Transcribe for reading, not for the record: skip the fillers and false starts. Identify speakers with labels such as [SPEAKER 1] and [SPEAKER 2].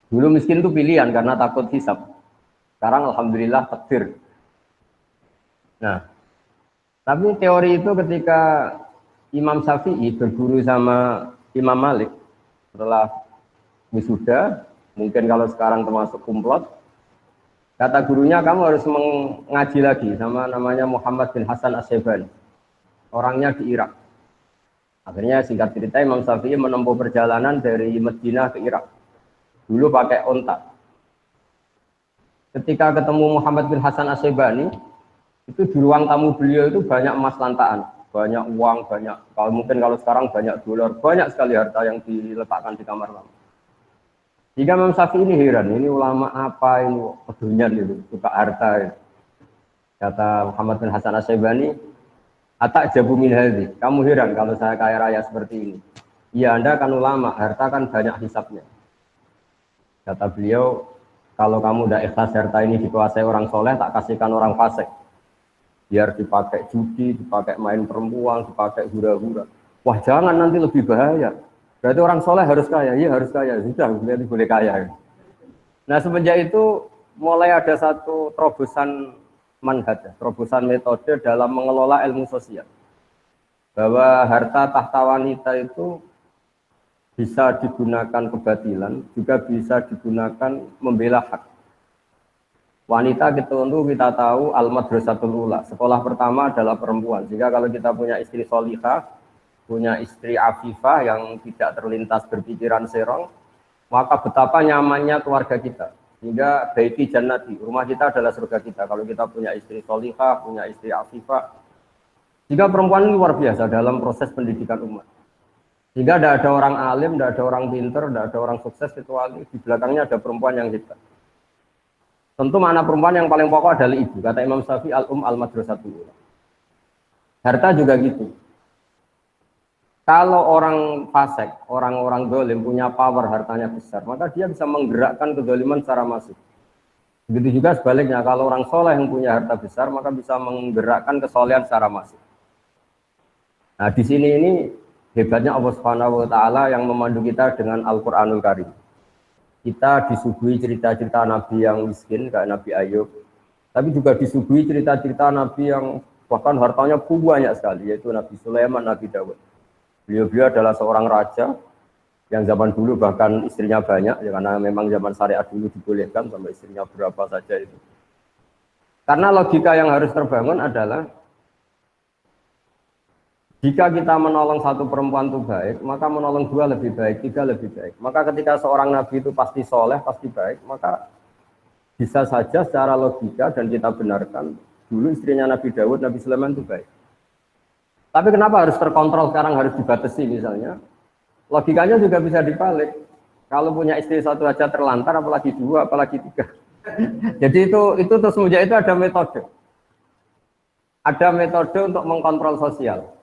[SPEAKER 1] Dulu miskin itu pilihan karena takut hisab. Sekarang alhamdulillah takdir. Nah, tapi teori itu ketika Imam Syafi'i berguru sama Imam Malik setelah wisuda, mungkin kalau sekarang termasuk kumplot, kata gurunya kamu harus mengaji lagi sama namanya Muhammad bin Hasan As-Syaibani. Orangnya di Irak. Akhirnya singkat cerita Imam Syafi'i menempuh perjalanan dari Madinah ke Irak. Dulu pakai onta. Ketika ketemu Muhammad bin Hasan As-Syaibani, itu di ruang tamu beliau itu banyak emas lantaan, banyak uang, banyak, kalau mungkin kalau sekarang banyak dolar, banyak sekali harta yang diletakkan di kamar tamu. Jika Imam Syafi'i ini heran, ini ulama apa ini, pedunyan itu, suka harta. Ya. Kata Muhammad bin Hasan As-Syaibani, atak jabu min hadzi, kamu heran kalau saya kaya raya seperti ini. Iya, Anda kan ulama, harta kan banyak hisapnya. Kata beliau, kalau kamu udah ikhlas harta ini dikuasai orang soleh, tak kasihkan orang fasik. Biar dipakai judi, dipakai main perempuan, dipakai hura-hura. Wah jangan, nanti lebih bahaya. Berarti orang soleh harus kaya, iya harus kaya. Sudah, berarti boleh kaya. Nah semenjak itu mulai ada satu terobosan manhaj, terobosan metode dalam mengelola ilmu sosial. Bahwa harta tahta wanita itu bisa digunakan kebatilan, juga bisa digunakan membela hak. Wanita kita tahu al-madrasatul ula. Sekolah pertama adalah perempuan. Jika kalau kita punya istri solihah, punya istri afifah yang tidak terlintas berpikiran serong, maka betapa nyamannya keluarga kita. Hingga baiti jannati, rumah kita adalah surga kita. Kalau kita punya istri solihah, punya istri afifah. Jika perempuan ini luar biasa dalam proses pendidikan umat. Jika tidak ada orang alim, tidak ada orang pinter, tidak ada orang sukses, kecuali di belakangnya ada perempuan yang hebat. Tentu makna perempuan yang paling pokok adalah ibu. Kata Imam Syafi'i al-madrasatul ula. Harta juga gitu. Kalau orang fasik, orang-orang zalim punya power, hartanya besar, maka dia bisa menggerakkan kezaliman secara masif. Begitu juga sebaliknya, kalau orang soleh yang punya harta besar, maka bisa menggerakkan kesolehan secara masif. Nah, di sini ini hebatnya Allah Subhanahu wa taala yang memandu kita dengan Al-Qur'anul Karim. Kita disuguhi cerita-cerita nabi yang miskin kayak Nabi Ayub, tapi juga disuguhi cerita-cerita nabi yang bahkan hartanya banyak sekali, yaitu Nabi Sulaiman, Nabi Dawud. Beliau adalah seorang raja yang zaman dulu bahkan istrinya banyak, ya, karena memang zaman syariat dulu dibolehkan sampai istrinya berapa saja itu. Karena logika yang harus terbangun adalah jika kita menolong satu perempuan itu baik, maka menolong dua lebih baik, tiga lebih baik. Maka ketika seorang nabi itu pasti soleh, pasti baik, maka bisa saja secara logika dan kita benarkan dulu istrinya Nabi Dawud, Nabi Sulaiman itu baik. Tapi kenapa harus terkontrol sekarang, harus dibatasi misalnya? Logikanya juga bisa dibalik. Kalau punya istri satu aja terlantar, apalagi dua, apalagi tiga. Jadi itu terus semenjak itu ada metode. Ada metode untuk mengkontrol sosial.